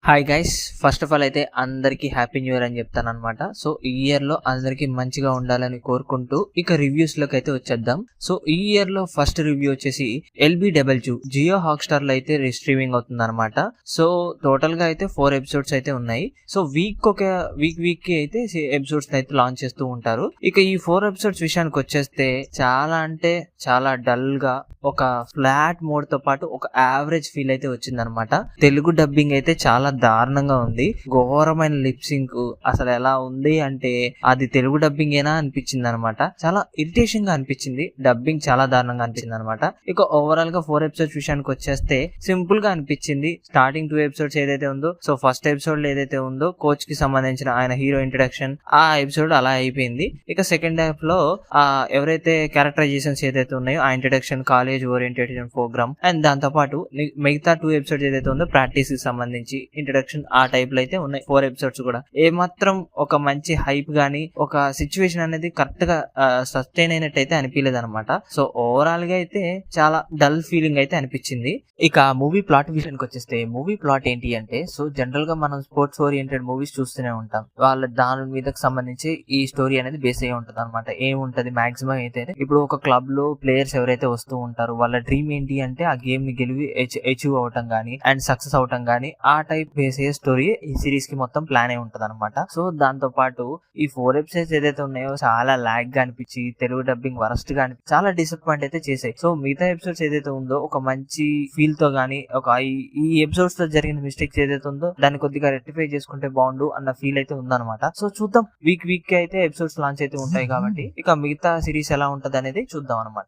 Hi guys, first of all అయితే అందరికీ happy new year అని చెప్తాను అనమాట. సో ఈ ఇయర్ లో అందరికీ మంచిగా ఉండాలని కోరుకుంటూ ఇక రివ్యూస్ లోకి అయితే వచ్చేద్దాం. సో ఈ ఇయర్ లో ఫస్ట్ రివ్యూ వచ్చేసి LBW జియో హాట్ స్టార్ లో అయితే రీస్ట్రీమింగ్ అవుతుంది అనమాట. సో టోటల్ గా అయితే 4 ఎపిసోడ్స్ అయితే ఉన్నాయి. సో వీక్ కి అయితే ఎపిసోడ్స్ అయితే లాంచ్ చేస్తూ ఉంటారు. ఇక ఈ 4 ఎపిసోడ్స్ విషయానికి వచ్చేస్తే చాలా అంటే చాలా డల్ గా ఒక ఫ్లాట్ మోడ్ తో పాటు ఒక యావరేజ్ ఫీల్ అయితే వచ్చింది అనమాట. తెలుగు డబ్బింగ్ అయితే చాలా దారుణంగా ఉంది. ఘోరమైన లిప్సింక్ అసలు ఎలా ఉంది అంటే అది తెలుగు డబ్బింగ్ ఏనా అనిపించింది అనమాట. చాలా ఇరిటేషన్ గా అనిపించింది. డబ్బింగ్ చాలా దారుణంగా అనిపించింది అనమాట. ఇక ఓవరాల్ గా 4 ఎపిసోడ్స్ విషయానికి వచ్చేస్తే సింపుల్ గా అనిపించింది. స్టార్టింగ్ 2 ఎపిసోడ్స్ ఏదైతే ఉందో, సో ఫస్ట్ ఎపిసోడ్ లో ఏదైతే ఉందో కోచ్ కి సంబంధించిన ఆయన హీరో ఇంట్రడక్షన్, ఆ ఎపిసోడ్ అలా అయిపోయింది. ఇక సెకండ్ హాఫ్ లో ఎవరైతే క్యారెక్టరైజేషన్స్ ఏదైతే ఉన్నాయో ఆ introduction, college orientation programme and దాంతో పాటు మిగతా 2 ఎపిసోడ్స్ ఏదైతే ఉందో ప్రాక్టీస్ కి సంబంధించి ఇంట్రడక్షన్ ఆ టైప్ లో అయితే ఉన్నాయి 4 ఎపిసోడ్స్ కూడా. ఏమాత్రం ఒక మంచి హైప్ గానీ ఒక సిచ్యువేషన్ అనేది కరెక్ట్ గా సస్టైన్ అయినట్టు అనిపించలేదు అనమాట. సో ఓవరాల్ గా అయితే చాలా డల్ ఫీలింగ్ అయితే అనిపించింది. ఇక మూవీ ప్లాట్ విషయానికి వచ్చేస్తే మూవీ ప్లాట్ ఏంటి అంటే, సో జనరల్ గా మనం స్పోర్ట్స్ ఓరియంటెడ్ మూవీస్ చూస్తూనే ఉంటాం. వాళ్ళ దాని మీదకి సంబంధించి ఈ స్టోరీ అనేది బేస్ అయ్యి ఉంటుంది అనమాట. ఏముంటది మాక్సిమం అయితే ఇప్పుడు ఒక క్లబ్ లో ప్లేయర్స్ ఎవరైతే వస్తూ ఉంటారో వాళ్ళ డ్రీమ్ ఏంటి అంటే ఆ గేమ్ ని గెలివి అచీవ్ అవటం గానీ అండ్ సక్సెస్ అవటం గానీ ఆ టైప్ బేస్ అయ్యే స్టోరీ ఈ సిరీస్ కి మొత్తం ప్లాన్ అయి ఉంటది అనమాట. సో దాంతో పాటు ఈ 4 ఎపిసోడ్స్ ఏదైతే ఉన్నాయో చాలా లాగ్ గా అనిపించి తెలుగు డబ్బింగ్ వరస్ట్ గా అనిపించి చాలా డిసప్పాయింట్ అయితే చేసాయి. సో మిగతా ఎపిసోడ్స్ ఏదైతే ఉందో ఒక మంచి ఫీల్ తో గానీ ఒక ఈ ఎపిసోడ్స్ లో జరిగిన మిస్టేక్స్ ఏదైతే ఉందో దాన్ని కొద్దిగా రెక్టిఫై చేసుకుంటే బాగుండు అన్న ఫీల్ అయితే ఉందన్నమాట. సో చూద్దాం, వీక్ కి అయితే ఎపిసోడ్స్ లాంచ్ అయితే ఉంటాయి కాబట్టి ఇక మిగతా సిరీస్ ఎలా ఉంటది అనేది చూద్దాం అనమాట.